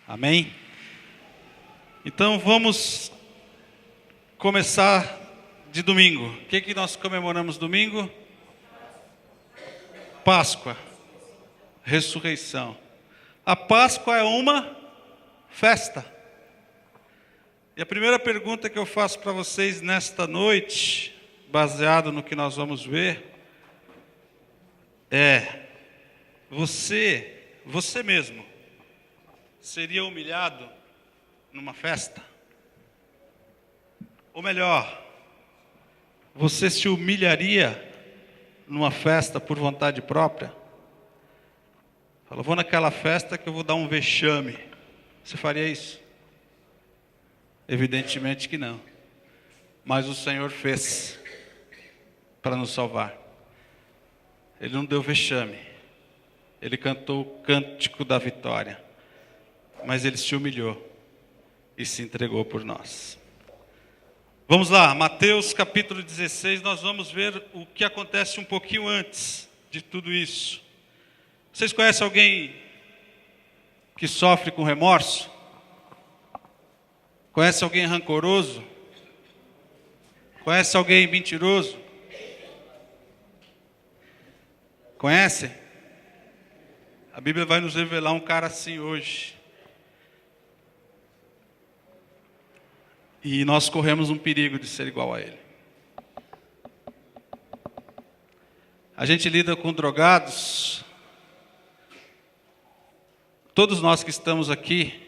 Amém? Então vamos começar de domingo. O que nós comemoramos domingo? Páscoa, ressurreição. A Páscoa é uma festa. E a primeira pergunta que eu faço para vocês nesta noite, baseado no que nós vamos ver, é: você mesmo seria humilhado numa festa? Ou melhor, você se humilharia numa festa por vontade própria? Fala, vou naquela festa que eu vou dar um vexame. Você faria isso? Evidentemente que não. Mas o Senhor fez para nos salvar. Ele não deu vexame. Ele cantou o cântico da vitória. Mas ele se humilhou e se entregou por nós. Vamos lá, Mateus capítulo 16, nós vamos ver o que acontece um pouquinho antes de tudo isso. Vocês conhecem alguém que sofre com remorso? Conhece alguém rancoroso? Conhece alguém mentiroso? Conhece? A Bíblia vai nos revelar um cara assim hoje. E nós corremos um perigo de ser igual a ele. A gente lida com drogados. Todos nós que estamos aqui,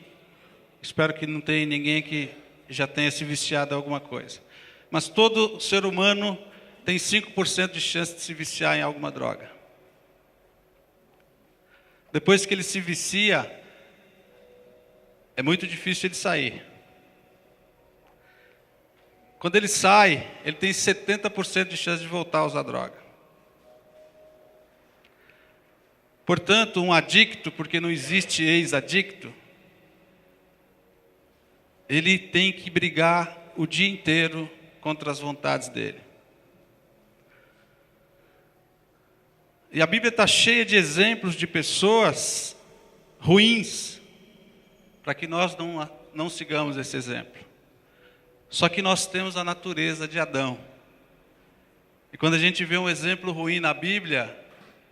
espero que não tenha ninguém que já tenha se viciado em alguma coisa. Mas todo ser humano tem 5% de chance de se viciar em alguma droga. Depois que ele se vicia, é muito difícil ele sair. Quando ele sai, ele tem 70% de chance de voltar a usar droga. Portanto, um adicto, porque não existe ex-adicto, ele tem que brigar o dia inteiro contra as vontades dele. E a Bíblia está cheia de exemplos de pessoas ruins, para que nós não sigamos esse exemplo. Só que nós temos a natureza de Adão. E quando a gente vê um exemplo ruim na Bíblia,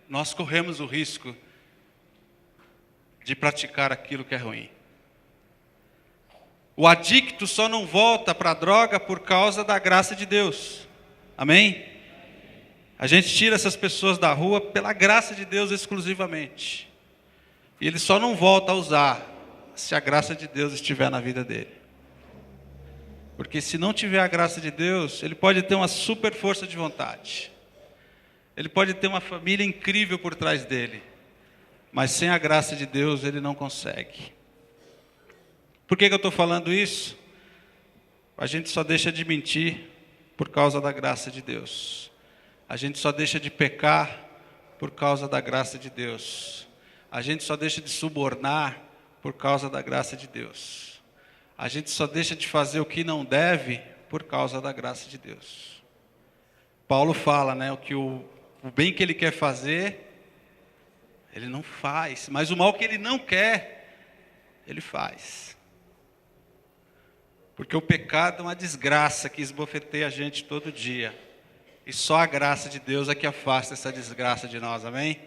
nós corremos o risco de praticar aquilo que é ruim. O adicto só não volta para a droga por causa da graça de Deus. Amém? A gente tira essas pessoas da rua pela graça de Deus exclusivamente. E ele só não volta a usar se a graça de Deus estiver na vida dele. Porque se não tiver a graça de Deus, ele pode ter uma super força de vontade. Ele pode ter uma família incrível por trás dele. Mas sem a graça de Deus, ele não consegue. Por que eu estou falando isso? A gente só deixa de mentir por causa da graça de Deus. A gente só deixa de pecar por causa da graça de Deus. A gente só deixa de subornar por causa da graça de Deus. A gente só deixa de fazer o que não deve por causa da graça de Deus. Paulo fala, né, que o bem que ele quer fazer, ele não faz. Mas o mal que ele não quer, ele faz. Porque o pecado é uma desgraça que esbofeteia a gente todo dia. E só a graça de Deus é que afasta essa desgraça de nós, amém?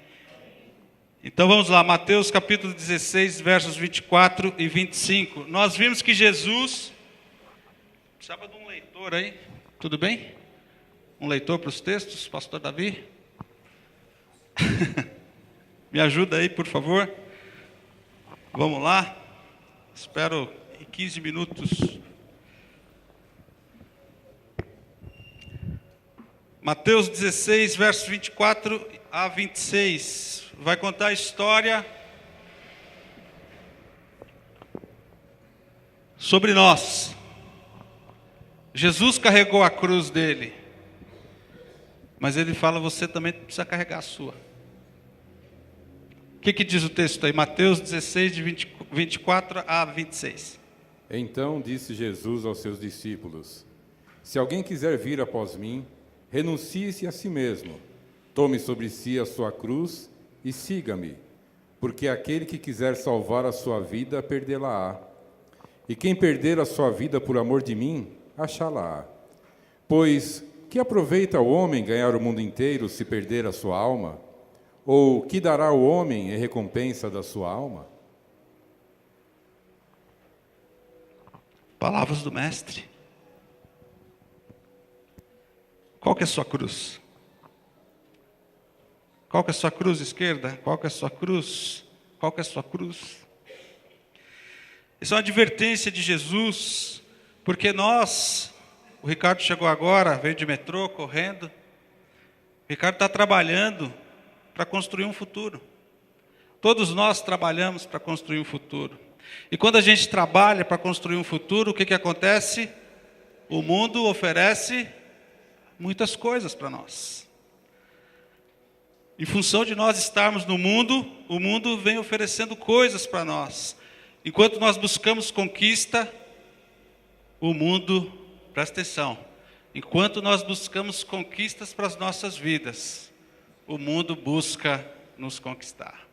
Então vamos lá, Mateus capítulo 16, versos 24 e 25. Nós vimos que Jesus... Precisava de um leitor aí, tudo bem? Um leitor para os textos, pastor Davi? Me ajuda aí, por favor. Vamos lá. Espero em 15 minutos. Mateus 16, versos 24 a 26. Vai contar a história sobre nós. Jesus carregou a cruz dele. Mas ele fala, você também precisa carregar a sua. O que diz o texto aí? Mateus 16, de 24 a 26. Então disse Jesus aos seus discípulos: se alguém quiser vir após mim, renuncie-se a si mesmo, tome sobre si a sua cruz e siga-me. porque aquele que quiser salvar a sua vida, perdê-la-á. E quem perder a sua vida por amor de mim, achá-la-á. Pois que aproveita o homem ganhar o mundo inteiro se perder a sua alma? Ou que dará o homem em recompensa da sua alma? Palavras do Mestre. Qual que é a sua cruz? Qual que é a sua cruz, esquerda? Qual que é a sua cruz? Qual que é a sua cruz? Isso é uma advertência de Jesus, porque o Ricardo chegou agora, veio de metrô, correndo. O Ricardo está trabalhando para construir um futuro. Todos nós trabalhamos para construir um futuro. E quando a gente trabalha para construir um futuro, o que acontece? O mundo oferece muitas coisas para nós. Em função de nós estarmos no mundo, o mundo vem oferecendo coisas para nós. Enquanto nós buscamos conquista, o mundo, presta atenção, enquanto nós buscamos conquistas para as nossas vidas, o mundo busca nos conquistar.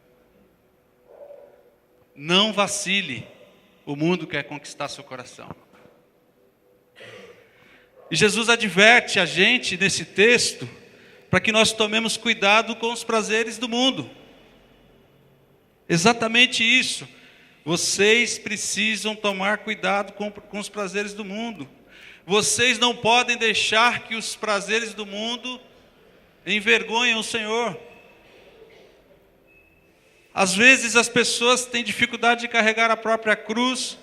Não vacile, o mundo quer conquistar seu coração. E Jesus adverte a gente nesse texto para que nós tomemos cuidado com os prazeres do mundo. Exatamente isso. Vocês precisam tomar cuidado com os prazeres do mundo. Vocês não podem deixar que os prazeres do mundo envergonhem o Senhor. Às vezes as pessoas têm dificuldade de carregar a própria cruz,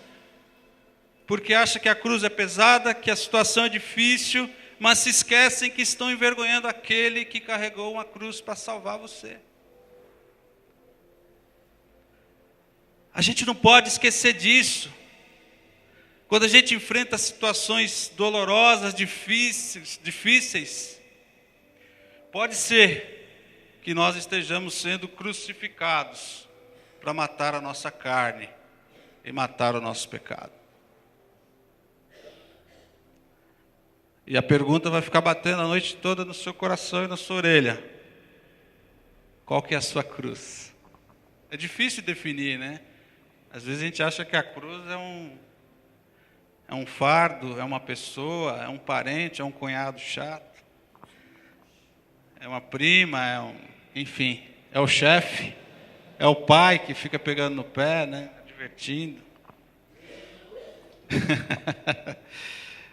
porque acham que a cruz é pesada, que a situação é difícil, mas se esquecem que estão envergonhando aquele que carregou uma cruz para salvar você. A gente não pode esquecer disso. Quando a gente enfrenta situações dolorosas, difíceis, pode ser que nós estejamos sendo crucificados para matar a nossa carne e matar o nosso pecado. E a pergunta vai ficar batendo a noite toda no seu coração e na sua orelha. Qual que é a sua cruz? É difícil definir, né? Às vezes a gente acha que a cruz é um fardo, é uma pessoa, é um parente, é um cunhado chato, é uma prima, enfim, é o chefe, é o pai que fica pegando no pé, né? Divertindo.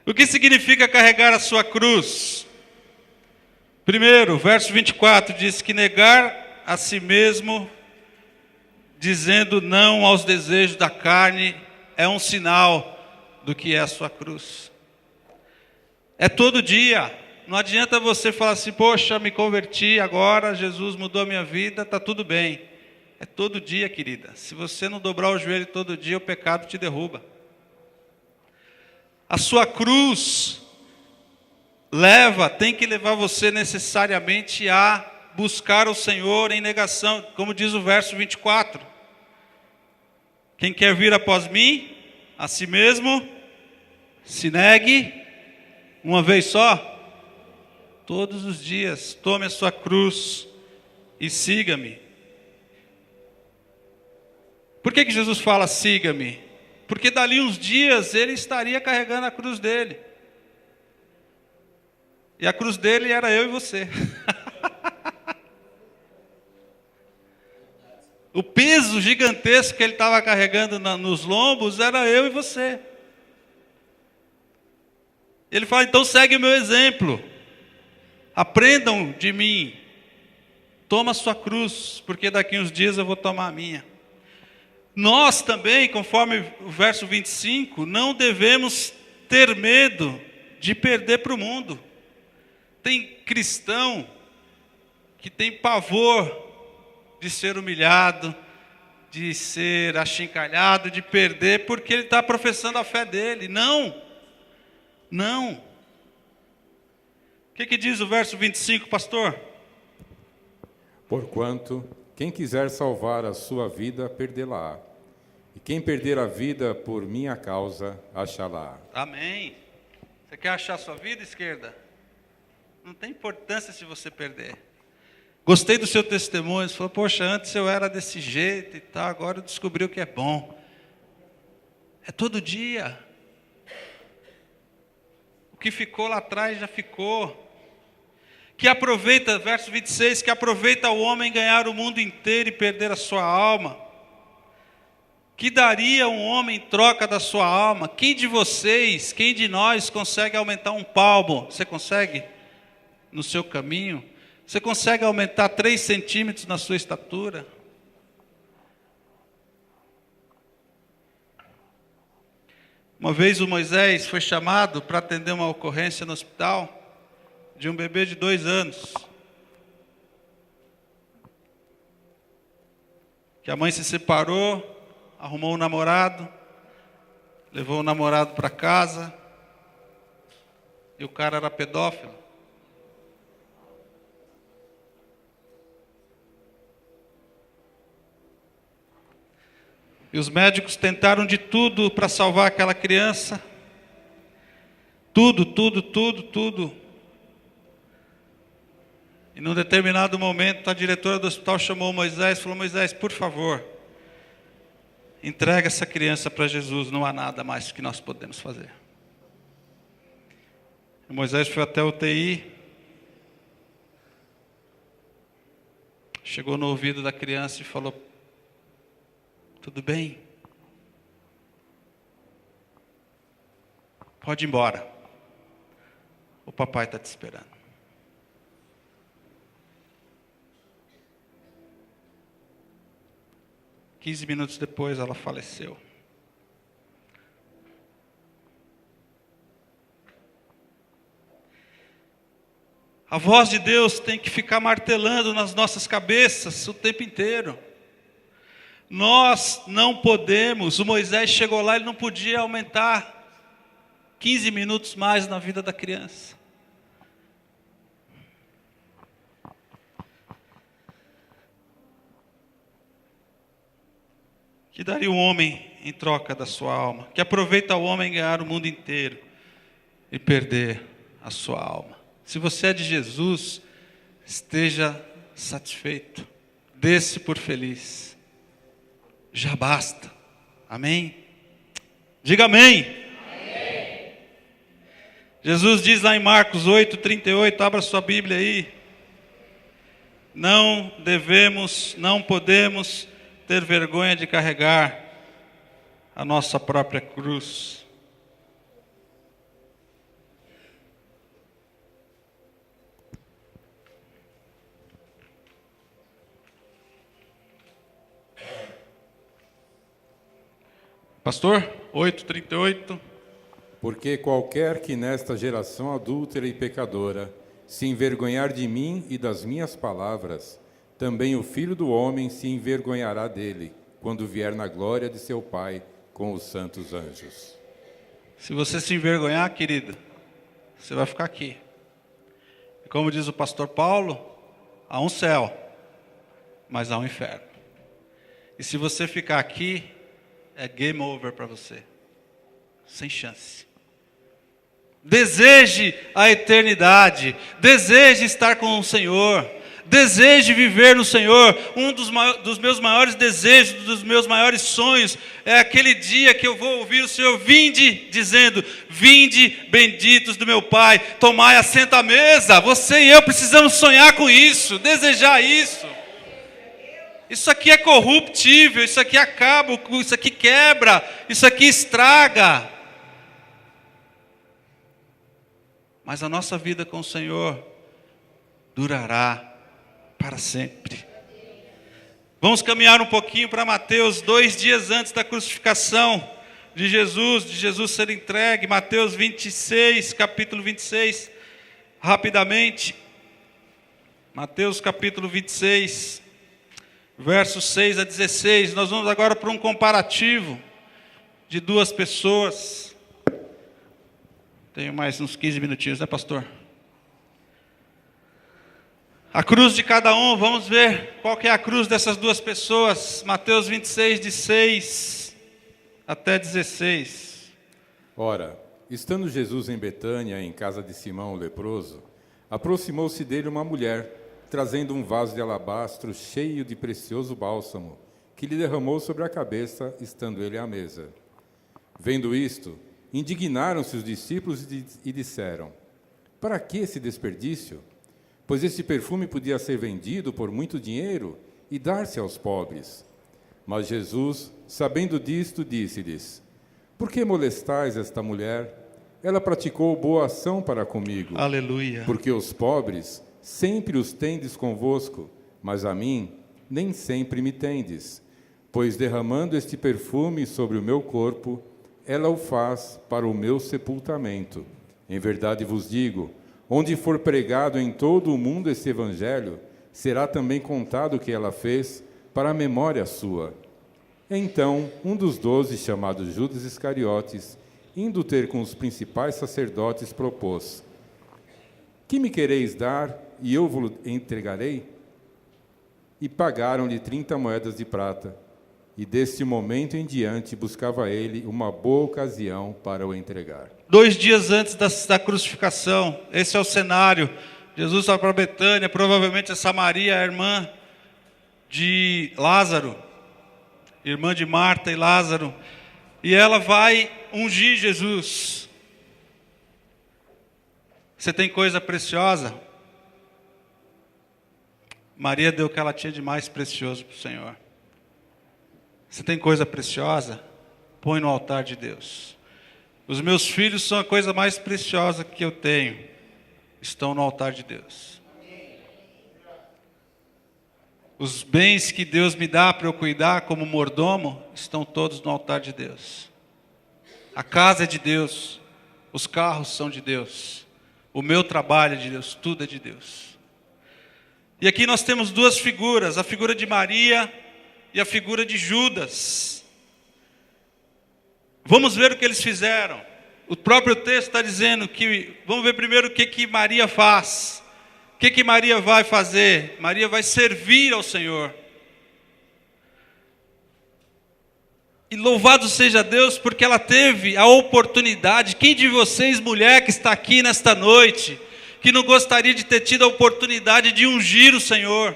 O que significa carregar a sua cruz? Primeiro, verso 24 diz que negar a si mesmo, dizendo não aos desejos da carne, é um sinal do que é a sua cruz. É todo dia. Não adianta você falar assim, poxa, me converti agora, Jesus mudou a minha vida, está tudo bem. É todo dia, querida. Se você não dobrar o joelho todo dia, o pecado te derruba. A sua cruz tem que levar você necessariamente a buscar o Senhor em negação, como diz o verso 24. Quem quer vir após mim, a si mesmo, se negue, uma vez só, todos os dias, tome a sua cruz e siga-me. Por que Jesus fala siga-me? Porque dali uns dias ele estaria carregando a cruz dele. E a cruz dele era eu e você. O peso gigantesco que ele estava carregando nos lombos era eu e você. Ele fala, então segue o meu exemplo. Aprendam de mim. Toma a sua cruz, porque daqui uns dias eu vou tomar a minha. Nós também, conforme o verso 25, não devemos ter medo de perder para o mundo. Tem cristão que tem pavor de ser humilhado, de ser achincalhado, de perder, porque ele está professando a fé dele. Não. O que diz o verso 25, pastor? Porquanto, quem quiser salvar a sua vida, perdê-la-á. E quem perder a vida por minha causa, achá-la. Amém. Você quer achar a sua vida, esquerda? Não tem importância se você perder. Gostei do seu testemunho. Você falou, poxa, antes eu era desse jeito e tal, agora eu descobri o que é bom. É todo dia. O que ficou lá atrás já ficou. Que aproveita, verso 26, que aproveita o homem ganhar o mundo inteiro e perder a sua alma. Que daria um homem em troca da sua alma? Quem de vocês, quem de nós consegue aumentar um palmo? Você consegue? No seu caminho? Você consegue aumentar 3 centímetros na sua estatura? Uma vez o Moisés foi chamado para atender uma ocorrência no hospital de um bebê de 2 anos. Que a mãe se separou, arrumou um namorado, levou o namorado para casa, e o cara era pedófilo. E os médicos tentaram de tudo para salvar aquela criança. Tudo. E num determinado momento, a diretora do hospital chamou Moisés e falou, Moisés, por favor, entrega essa criança para Jesus, não há nada mais que nós podemos fazer. E Moisés foi até a UTI, chegou no ouvido da criança e falou, tudo bem? Pode ir embora. O papai está te esperando. Quinze minutos depois ela faleceu. A voz de Deus tem que ficar martelando nas nossas cabeças o tempo inteiro. Nós não podemos, o Moisés chegou lá, ele não podia aumentar 15 minutos mais na vida da criança. Que daria o homem em troca da sua alma? Que aproveita o homem ganhar o mundo inteiro e perder a sua alma? Se você é de Jesus, esteja satisfeito, dê-se por feliz. Já basta. Amém? Diga amém. Amém. Jesus diz lá em Marcos 8:38, abra sua Bíblia aí. Não devemos, não podemos ter vergonha de carregar a nossa própria cruz. Pastor, 8:38. Porque qualquer que nesta geração adúltera e pecadora se envergonhar de mim e das minhas palavras, também o Filho do Homem se envergonhará dele, quando vier na glória de seu Pai com os santos anjos. Se você se envergonhar, querido, você vai ficar aqui. E como diz o pastor Paulo, há um céu, mas há um inferno. E se você ficar aqui, é game over para você. Sem chance. Deseje a eternidade. Deseje estar com o Senhor. Deseje viver no Senhor. Um dos meus maiores desejos, dos meus maiores sonhos, é aquele dia que eu vou ouvir o Senhor vinde, dizendo, vinde benditos do meu Pai, tomai assento à mesa. Você e eu precisamos sonhar com isso, desejar isso. Isso aqui é corruptível, isso aqui acaba, isso aqui quebra, isso aqui estraga. Mas a nossa vida com o Senhor durará para sempre. Vamos caminhar um pouquinho para Mateus, 2 dias antes da crucificação de Jesus ser entregue. Mateus 26, capítulo 26, rapidamente. Mateus capítulo 26, versos 6 a 16. Nós vamos agora para um comparativo de 2 pessoas. Tenho mais uns 15 minutinhos, né, pastor? A cruz de cada um, vamos ver qual que é a cruz dessas 2 pessoas. Mateus 26, de 6 até 16. Ora, estando Jesus em Betânia, em casa de Simão o leproso, aproximou-se dele uma mulher trazendo um vaso de alabastro cheio de precioso bálsamo, que lhe derramou sobre a cabeça, estando ele à mesa. Vendo isto, indignaram-se os discípulos e disseram: para que esse desperdício? Pois este perfume podia ser vendido por muito dinheiro e dar-se aos pobres. Mas Jesus, sabendo disto, disse-lhes: por que molestais esta mulher? Ela praticou boa ação para comigo. Aleluia. Porque os pobres sempre os tendes convosco, mas a mim nem sempre me tendes. Pois derramando este perfume sobre o meu corpo, ela o faz para o meu sepultamento. Em verdade vos digo, onde for pregado em todo o mundo este evangelho, será também contado o que ela fez para a memória sua. Então, um dos 12, chamado Judas Iscariotes, indo ter com os principais sacerdotes, propôs: que me quereis dar, e eu vos entregarei? E pagaram-lhe 30 moedas de prata. E deste momento em diante buscava ele uma boa ocasião para o entregar. 2 dias antes da crucificação, esse é o cenário. Jesus vai para Betânia, provavelmente essa Maria, a irmã de Lázaro, irmã de Marta e Lázaro, e ela vai ungir Jesus. Você tem coisa preciosa? Maria deu o que ela tinha de mais precioso para o Senhor. Você tem coisa preciosa? Põe no altar de Deus. Os meus filhos são a coisa mais preciosa que eu tenho. Estão no altar de Deus. Os bens que Deus me dá para eu cuidar como mordomo, estão todos no altar de Deus. A casa é de Deus. Os carros são de Deus. O meu trabalho é de Deus. Tudo é de Deus. E aqui nós temos 2 figuras. A figura de Maria e a figura de Judas. Vamos ver o que eles fizeram. O próprio texto está dizendo que... Vamos ver primeiro o que Maria faz. O que Maria vai fazer? Maria vai servir ao Senhor. E louvado seja Deus, porque ela teve a oportunidade. Quem de vocês, mulher que está aqui nesta noite, que não gostaria de ter tido a oportunidade de ungir o Senhor?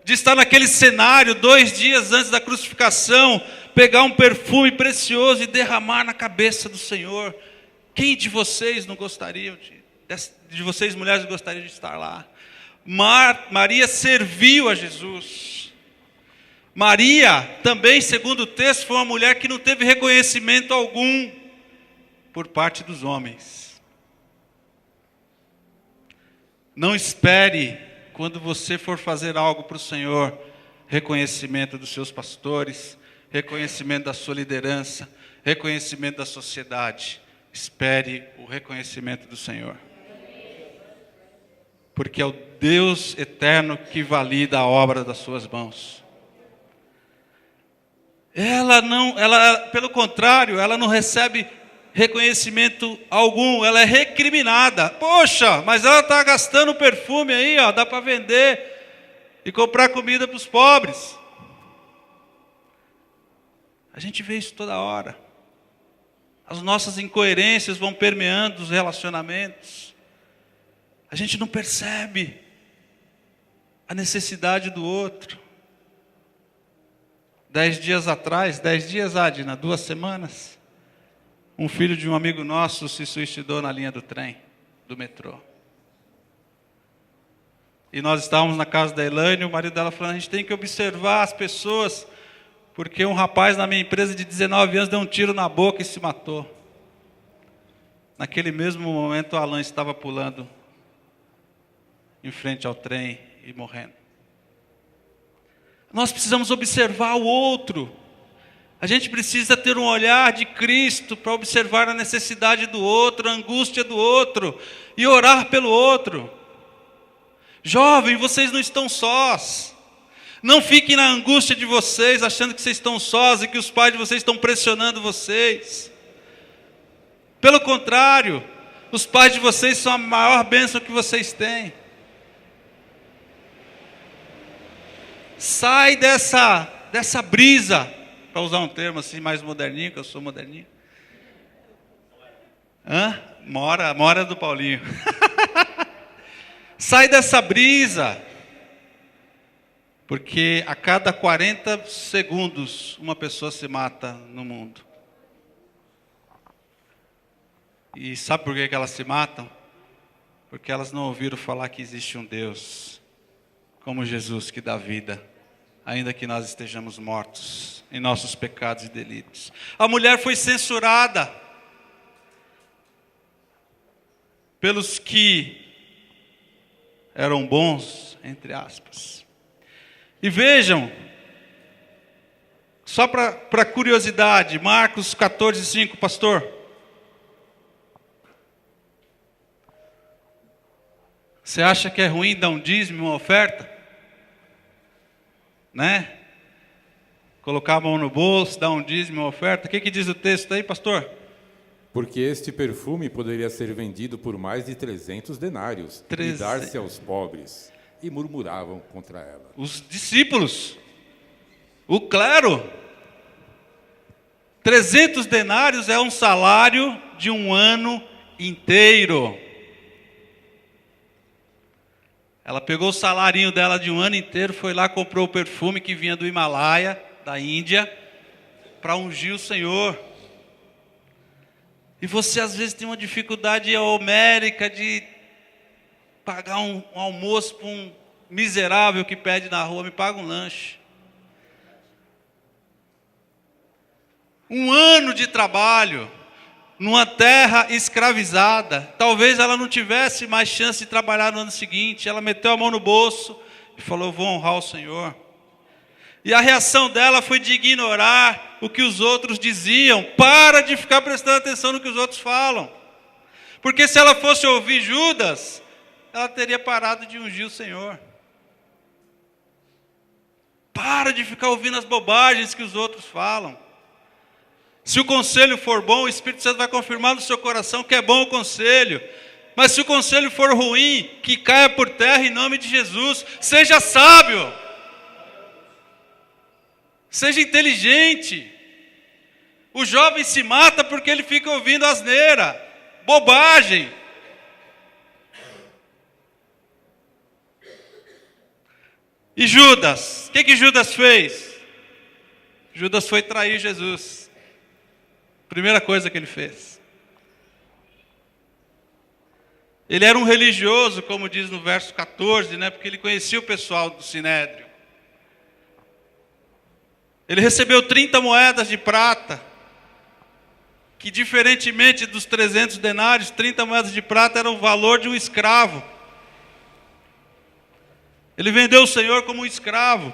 De estar naquele cenário 2 dias antes da crucificação, pegar um perfume precioso e derramar na cabeça do Senhor. Quem de vocês não gostaria de vocês mulheres gostariam de estar lá? Maria serviu a Jesus. Maria também, segundo o texto, foi uma mulher que não teve reconhecimento algum por parte dos homens. Não espere, quando você for fazer algo para o Senhor, reconhecimento dos seus pastores, reconhecimento da sua liderança, reconhecimento da sociedade. Espere o reconhecimento do Senhor. Porque é o Deus eterno que valida a obra das suas mãos. Pelo contrário, ela não recebe reconhecimento algum, ela é recriminada. Poxa, mas ela está gastando perfume aí, ó, dá para vender e comprar comida para os pobres. A gente vê isso toda hora. As nossas incoerências vão permeando os relacionamentos. A gente não percebe a necessidade do outro. 10 dias atrás, 10 dias, Adina, 2 semanas, um filho de um amigo nosso se suicidou na linha do trem, do metrô. E nós estávamos na casa da Elaine, e o marido dela falando: a gente tem que observar as pessoas, porque um rapaz na minha empresa de 19 anos deu um tiro na boca e se matou. Naquele mesmo momento, o Alan estava pulando em frente ao trem e morrendo. Nós precisamos observar o outro. A gente precisa ter um olhar de Cristo para observar a necessidade do outro, a angústia do outro e orar pelo outro. Jovem, vocês não estão sós. Não fiquem na angústia de vocês, achando que vocês estão sós e que os pais de vocês estão pressionando vocês. Pelo contrário, os pais de vocês são a maior bênção que vocês têm. Sai dessa brisa, para usar um termo assim mais moderninho, que eu sou moderninho. Mora do Paulinho. Sai dessa brisa. Porque a cada 40 segundos uma pessoa se mata no mundo. E sabe por que elas se matam? Porque elas não ouviram falar que existe um Deus como Jesus que dá vida, ainda que nós estejamos mortos em nossos pecados e delitos. A mulher foi censurada pelos que eram bons, entre aspas. E vejam, só para curiosidade, Marcos 14:5, pastor. Você acha que é ruim dar um dízimo, uma oferta? Né? Colocar a mão no bolso, dar um dízimo, uma oferta. O que diz o texto aí, pastor? Porque este perfume poderia ser vendido por mais de 300 denários e dar-se aos pobres. E murmuravam contra ela. Os discípulos, o clero. 300 denários é um salário de um ano inteiro. Ela pegou o salarinho dela de um ano inteiro, foi lá, comprou o perfume que vinha do Himalaia, da Índia, para ungir o Senhor. E você às vezes tem uma dificuldade homérica de pagar um almoço para um miserável que pede na rua, me paga um lanche. Um ano de trabalho numa terra escravizada. Talvez ela não tivesse mais chance de trabalhar no ano seguinte. Ela meteu a mão no bolso e falou: vou honrar o Senhor. E a reação dela foi de ignorar o que os outros diziam. Para de ficar prestando atenção no que os outros falam. Porque se ela fosse ouvir Judas, ela teria parado de ungir o Senhor. Para de ficar ouvindo as bobagens que os outros falam. Se o conselho for bom, o Espírito Santo vai confirmar no seu coração que é bom o conselho. Mas se o conselho for ruim, que caia por terra em nome de Jesus. Seja sábio. Seja inteligente. O jovem se mata porque ele fica ouvindo asneira, bobagem. E Judas, o que Judas fez? Judas foi trair Jesus. Primeira coisa que ele fez. Ele era um religioso, como diz no verso 14, né? Porque ele conhecia o pessoal do Sinédrio. Ele recebeu 30 moedas de prata, que diferentemente dos 300 denários, 30 moedas de prata era o valor de um escravo. Ele vendeu o Senhor como um escravo.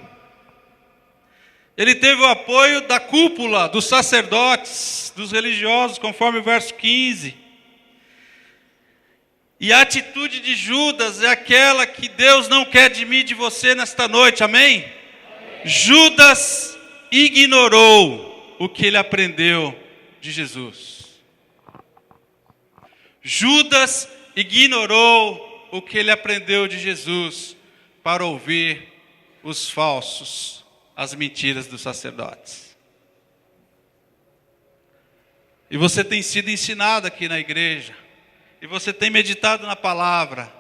Ele teve o apoio da cúpula, dos sacerdotes, dos religiosos, conforme o verso 15. E a atitude de Judas é aquela que Deus não quer de mim e de você nesta noite, amém? Amém. Judas ignorou o que ele aprendeu de Jesus. Judas ignorou o que ele aprendeu de Jesus para ouvir os falsos, as mentiras dos sacerdotes. E você tem sido ensinado aqui na igreja, e você tem meditado na palavra.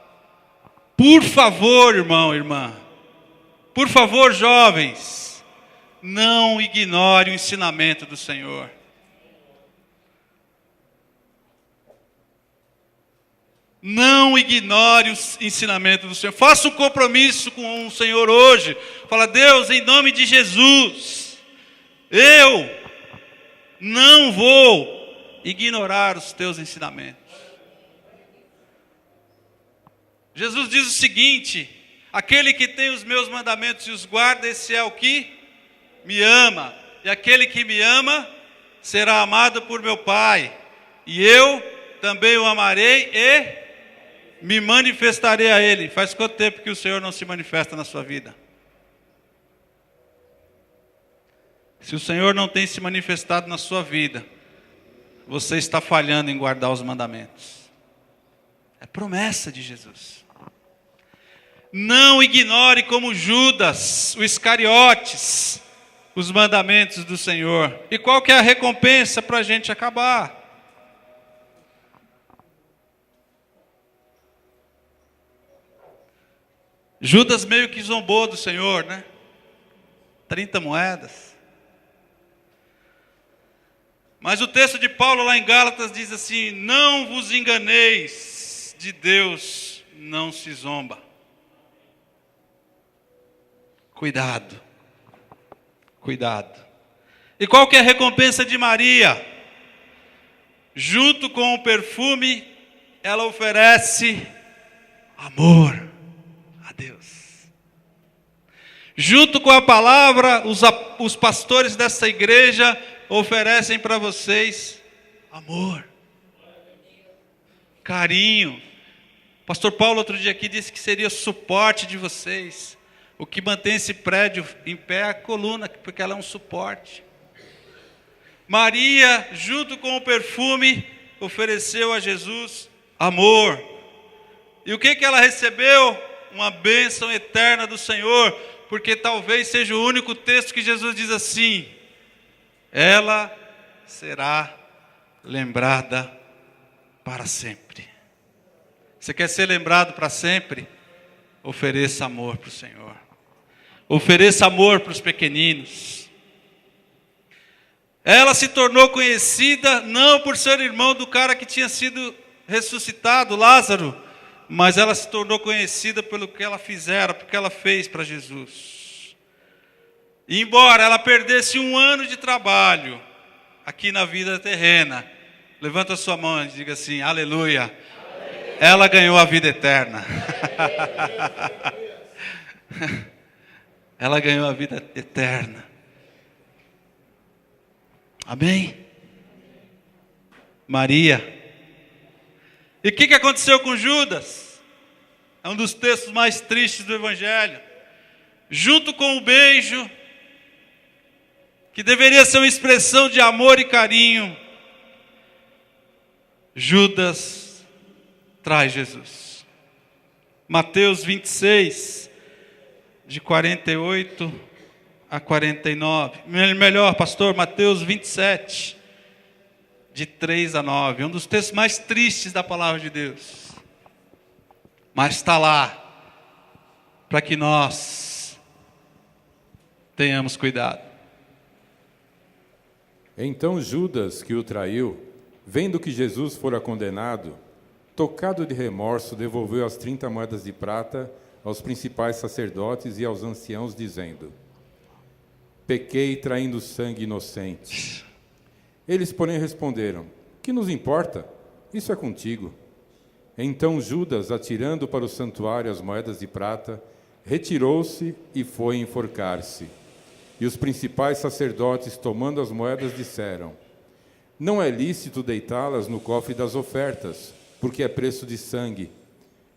Por favor, irmão, irmã, por favor, jovens, não ignore o ensinamento do Senhor. Não ignore o ensinamento do Senhor. Faça um compromisso com o Senhor hoje. Fala: Deus, em nome de Jesus, eu não vou ignorar os teus ensinamentos. Jesus diz o seguinte: aquele que tem os meus mandamentos e os guarda, esse é o que me ama. E aquele que me ama será amado por meu Pai. E eu também o amarei e me manifestarei a Ele. Faz quanto tempo que o Senhor não se manifesta na sua vida? Se o Senhor não tem se manifestado na sua vida, você está falhando em guardar os mandamentos. É promessa de Jesus. Não ignore como Judas, o Iscariotes, os mandamentos do Senhor. E qual que é a recompensa para a gente acabar? Judas meio que zombou do Senhor, né? 30 moedas. Mas o texto de Paulo lá em Gálatas diz assim: não vos enganeis, de Deus não se zomba. Cuidado, cuidado. E qual que é a recompensa de Maria? Junto com o perfume, ela oferece amor a Deus. Junto com a palavra, os pastores dessa igreja oferecem para vocês amor, carinho. O pastor Paulo outro dia aqui disse que seria suporte de vocês. O que mantém esse prédio em pé é a coluna, porque ela é um suporte. Maria, junto com o perfume, ofereceu a Jesus amor. E o que ela recebeu? Uma bênção eterna do Senhor, porque talvez seja o único texto que Jesus diz assim: ela será lembrada para sempre. Você quer ser lembrado para sempre? Ofereça amor para o Senhor. Ofereça amor para os pequeninos. Ela se tornou conhecida não por ser irmão do cara que tinha sido ressuscitado, Lázaro, mas ela se tornou conhecida pelo que ela fizera, porque ela fez para Jesus. E embora ela perdesse 1 ano de trabalho aqui na vida terrena, levanta a sua mão e diga assim: aleluia, ela ganhou a vida eterna. Ela ganhou a vida eterna. Amém? Maria. E o que aconteceu com Judas? É um dos textos mais tristes do Evangelho. Junto com o beijo, que deveria ser uma expressão de amor e carinho, Judas traz Jesus. Mateus 26, de 48 a 49. Melhor, pastor, Mateus 27, de 3 a 9. Um dos textos mais tristes da palavra de Deus. Mas está lá, para que nós tenhamos cuidado. Então Judas, que o traiu, vendo que Jesus fora condenado, tocado de remorso, devolveu as 30 moedas de prata aos principais sacerdotes e aos anciãos, dizendo: pequei traindo sangue inocente. Eles, porém, responderam: que nos importa? Isso é contigo. Então Judas, atirando para o santuário as moedas de prata, retirou-se e foi enforcar-se. E os principais sacerdotes, tomando as moedas, disseram: não é lícito deitá-las no cofre das ofertas, porque é preço de sangue.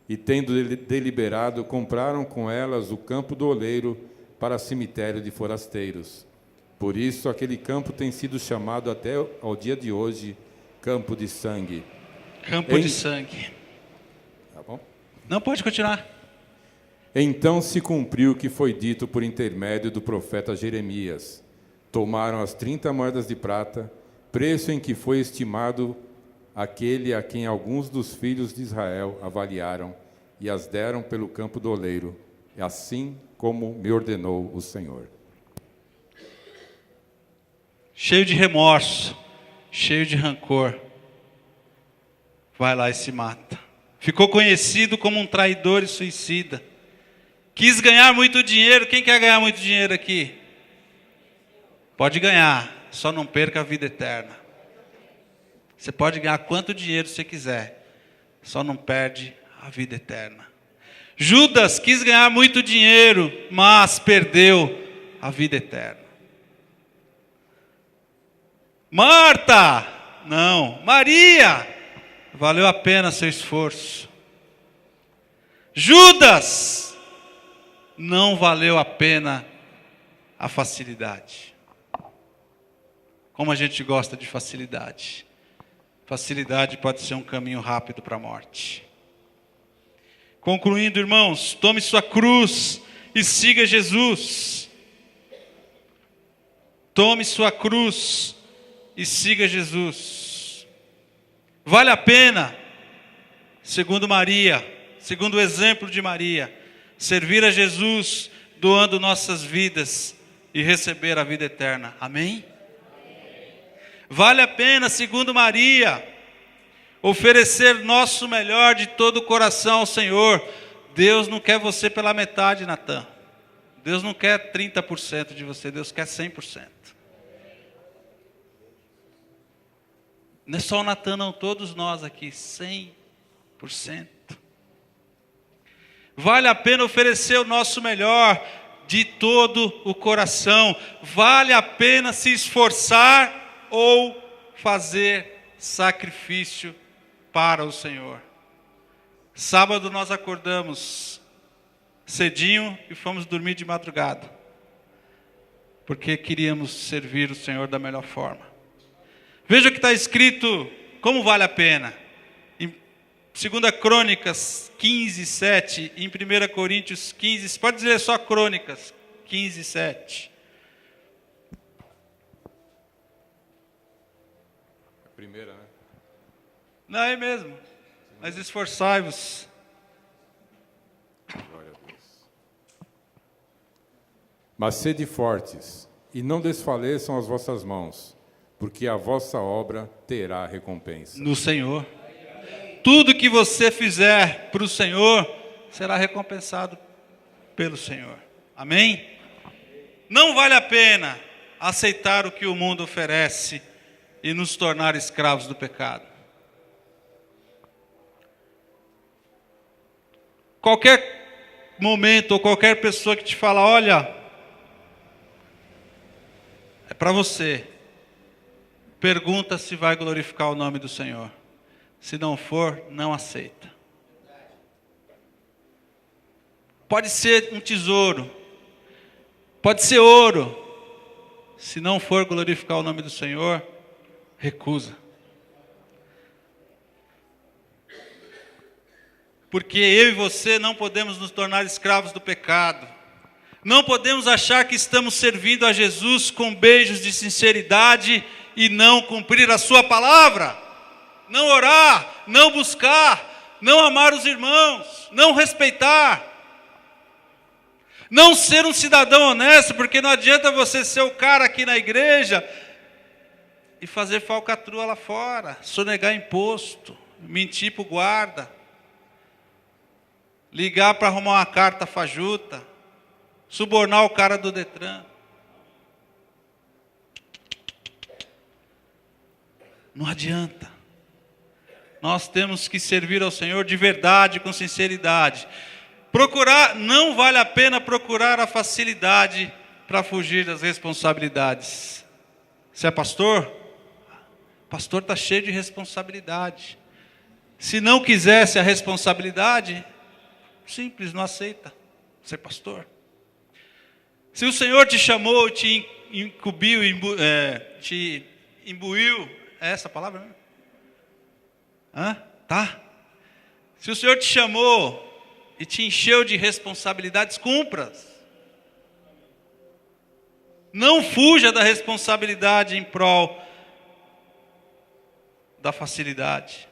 E tendo deliberado, compraram com elas o campo do oleiro para cemitério de forasteiros. Por isso aquele campo tem sido chamado até ao dia de hoje Campo de Sangue. Campo de sangue. Tá bom? Não, pode continuar. Então se cumpriu o que foi dito por intermédio do profeta Jeremias. Tomaram as 30 moedas de prata, preço em que foi estimado aquele a quem alguns dos filhos de Israel avaliaram, e as deram pelo campo do oleiro, assim como me ordenou o Senhor. Cheio de remorso, cheio de rancor, vai lá e se mata. Ficou conhecido como um traidor e suicida. Quis ganhar muito dinheiro. Quem quer ganhar muito dinheiro aqui? Pode ganhar, só não perca a vida eterna. Você pode ganhar quanto dinheiro você quiser, só não perde a vida eterna. Judas quis ganhar muito dinheiro, mas perdeu a vida eterna. Marta, não. Maria, valeu a pena seu esforço. Judas, não valeu a pena a facilidade. Como a gente gosta de facilidade. Facilidade pode ser um caminho rápido para a morte. Concluindo, irmãos, tome sua cruz e siga Jesus. Tome sua cruz e siga Jesus. Vale a pena, segundo Maria, segundo o exemplo de Maria, servir a Jesus, doando nossas vidas e receber a vida eterna. Amém? Vale a pena, segundo Maria, oferecer nosso melhor de todo o coração ao Senhor. Deus não quer você pela metade, Natan. Deus não quer 30% de você, Deus quer 100%. Não é só o Natan, não, todos nós aqui, 100%. Vale a pena oferecer o nosso melhor de todo o coração. Vale a pena se esforçar ou fazer sacrifício para o Senhor. Sábado nós acordamos cedinho e fomos dormir de madrugada, porque queríamos servir o Senhor da melhor forma. Veja o que está escrito, como vale a pena. Em 2 Crônicas 15, 7, em 1 Coríntios 15, pode dizer só Crônicas 15, 7. A primeira, né? Não, é mesmo. Mas esforçai-vos. Glória a Deus. Mas sede fortes, e não desfaleçam as vossas mãos, porque a vossa obra terá recompensa. No Senhor. Tudo que você fizer para o Senhor, será recompensado pelo Senhor. Amém? Não vale a pena aceitar o que o mundo oferece e nos tornar escravos do pecado. Qualquer momento ou qualquer pessoa que te fala, olha, é para você. Pergunta se vai glorificar o nome do Senhor. Se não for, não aceita. Pode ser um tesouro, pode ser ouro. Se não for glorificar o nome do Senhor, recusa. Porque eu e você não podemos nos tornar escravos do pecado. Não podemos achar que estamos servindo a Jesus com beijos de sinceridade e não cumprir a sua palavra. Não orar, não buscar, não amar os irmãos, não respeitar. Não ser um cidadão honesto, porque não adianta você ser o cara aqui na igreja e fazer falcatrua lá fora, sonegar imposto, mentir para o guarda, ligar para arrumar uma carta fajuta, subornar o cara do Detran. Não adianta. Nós temos que servir ao Senhor de verdade, com sinceridade. Não vale a pena procurar a facilidade para fugir das responsabilidades. Você é pastor? Pastor está cheio de responsabilidade. Se não quisesse a responsabilidade, simples, não aceita ser pastor. Se o Senhor te chamou, te incumbiu, te imbuiu, é essa a palavra mesmo? Tá? Se o Senhor te chamou e te encheu de responsabilidades, cumpra-as. Não fuja da responsabilidade em prol da facilidade.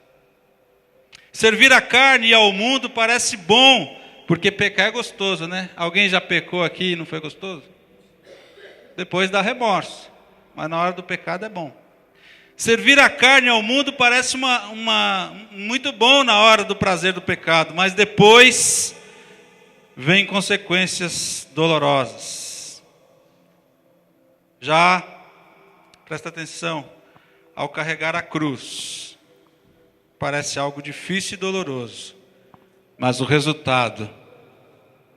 Servir à carne e ao mundo parece bom, porque pecar é gostoso, né? Alguém já pecou aqui e não foi gostoso? Depois dá remorso, mas na hora do pecado é bom. Servir à carne e ao mundo parece muito bom na hora do prazer do pecado, mas depois vem consequências dolorosas. Já, presta atenção, ao carregar a cruz, parece algo difícil e doloroso, mas o resultado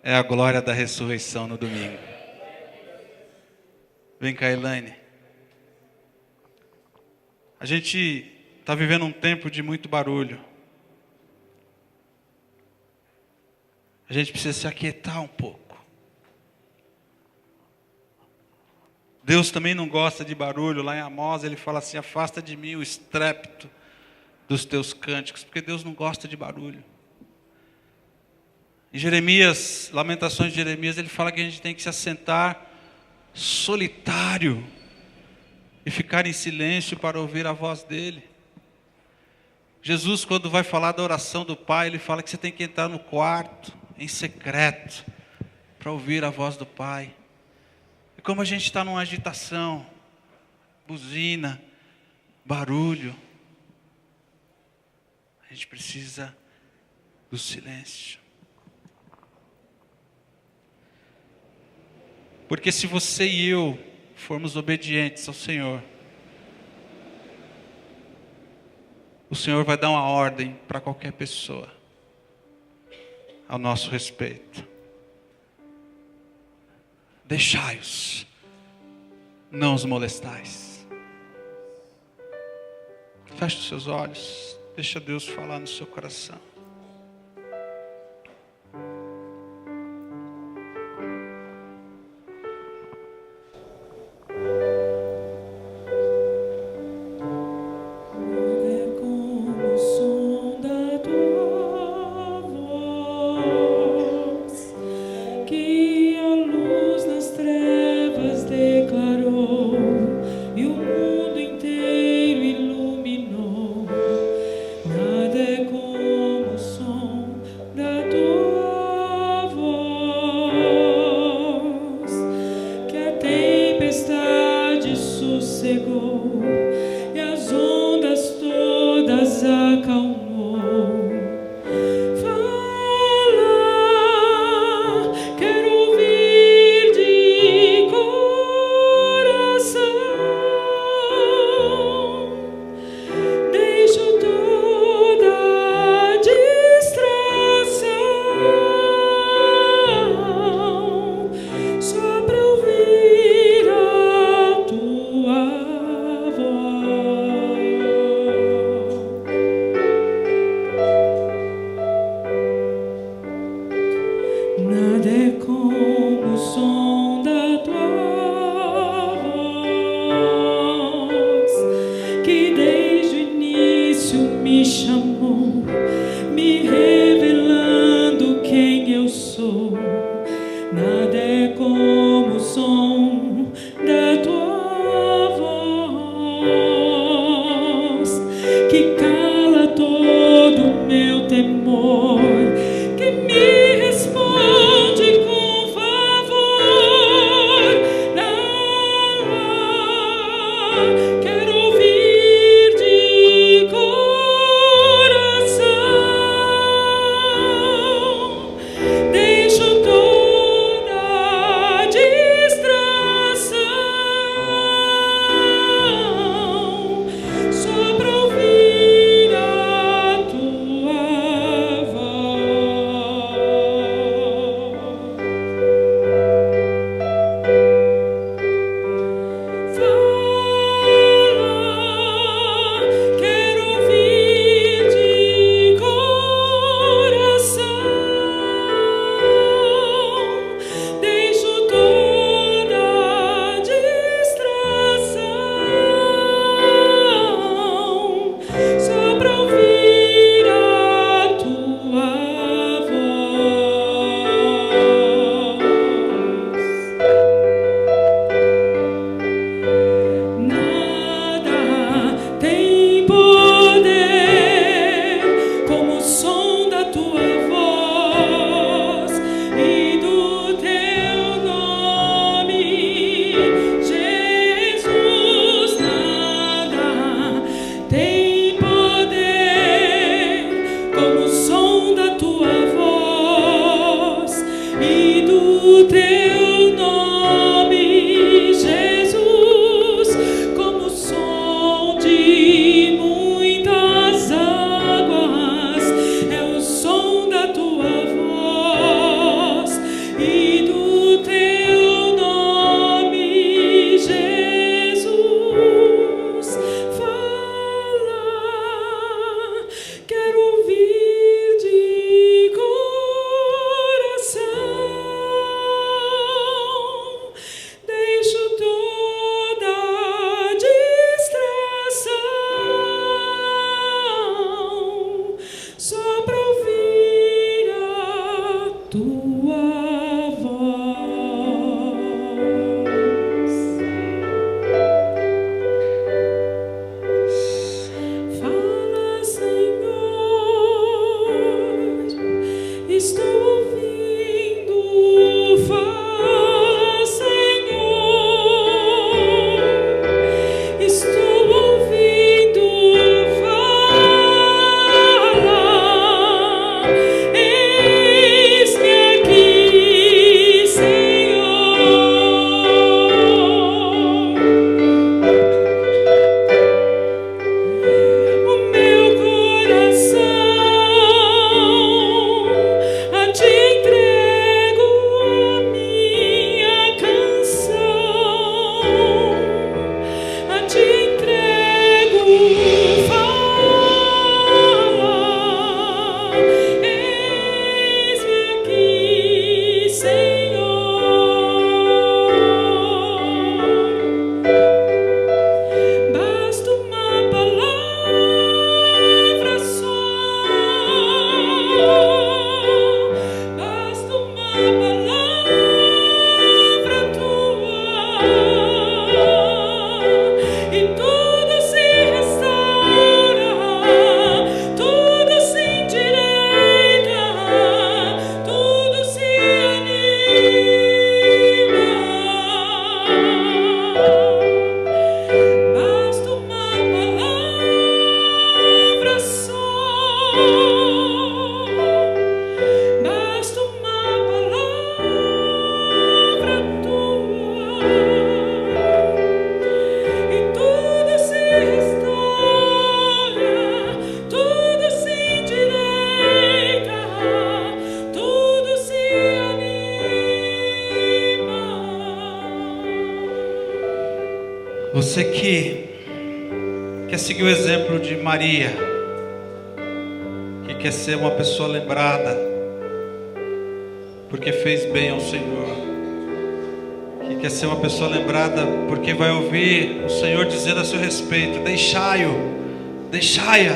é a glória da ressurreição no domingo. Vem cá, Elaine. A gente está vivendo um tempo de muito barulho. A gente precisa se aquietar um pouco. Deus também não gosta de barulho. Lá em Amós ele fala assim, afasta de mim o estrépito dos teus cânticos, porque Deus não gosta de barulho. Em Jeremias, Lamentações de Jeremias, ele fala que a gente tem que se assentar solitário e ficar em silêncio para ouvir a voz dele. Jesus, quando vai falar da oração do Pai, ele fala que você tem que entrar no quarto em secreto, para ouvir a voz do Pai. E como a gente está numa agitação, buzina, barulho, a gente precisa do silêncio. Porque se você e eu formos obedientes ao Senhor, o Senhor vai dar uma ordem para qualquer pessoa ao nosso respeito. Deixai-os, não os molestais. Feche os seus olhos, deixa Deus falar no seu coração. Quero ouvir de coração. Você que quer seguir o exemplo de Maria, que quer ser uma pessoa lembrada porque fez bem ao Senhor, que quer ser uma pessoa lembrada porque vai ouvir o Senhor dizendo a seu respeito: deixai-a,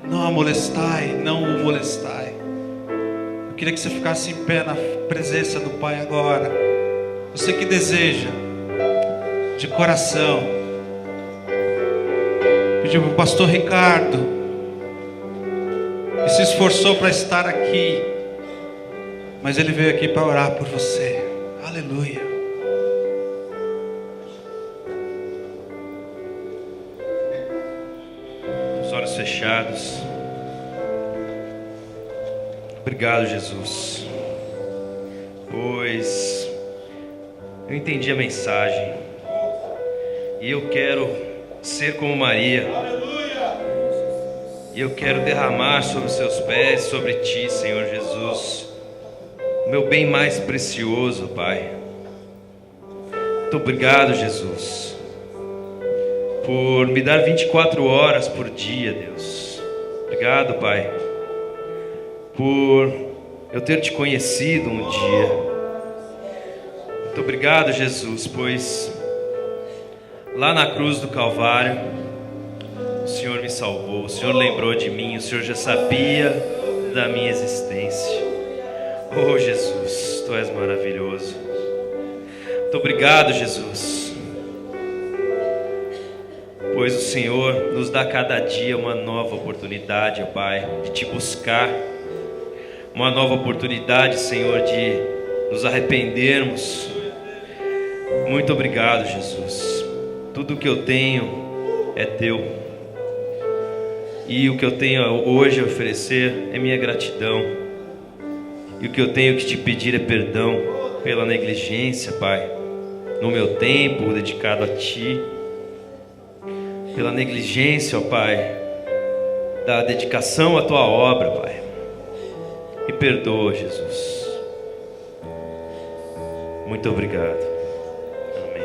não a molestai, não o molestai. Eu queria que você ficasse em pé na presença do Pai agora. Você que deseja de coração, pediu para o pastor Ricardo, que se esforçou para estar aqui, mas ele veio aqui para orar por você. Aleluia. Os olhos fechados. Obrigado, Jesus, pois eu entendi a mensagem e eu quero ser como Maria. E eu quero derramar sobre os seus pés, sobre ti, Senhor Jesus, o meu bem mais precioso, Pai. Muito obrigado, Jesus, por me dar 24 horas por dia, Deus. Obrigado, Pai, por eu ter te conhecido um dia. Muito obrigado, Jesus, pois lá na cruz do Calvário o Senhor me salvou, o Senhor lembrou de mim, o Senhor já sabia da minha existência. Oh Jesus, Tu és maravilhoso. Muito obrigado, Jesus, pois o Senhor nos dá cada dia uma nova oportunidade, ó Pai, de Te buscar, uma nova oportunidade, Senhor, de nos arrependermos. Muito obrigado, Jesus. Tudo que eu tenho é Teu. E o que eu tenho hoje a oferecer é minha gratidão. E o que eu tenho que te pedir é perdão pela negligência, Pai, no meu tempo dedicado a Ti, pela negligência, ó Pai, da dedicação à Tua obra, Pai. Me perdoa, Jesus. Muito obrigado. Amém.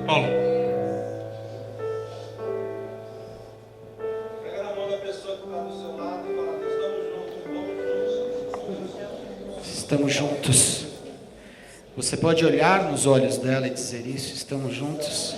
Paulo. Estamos juntos. Você pode olhar nos olhos dela e dizer isso: estamos juntos.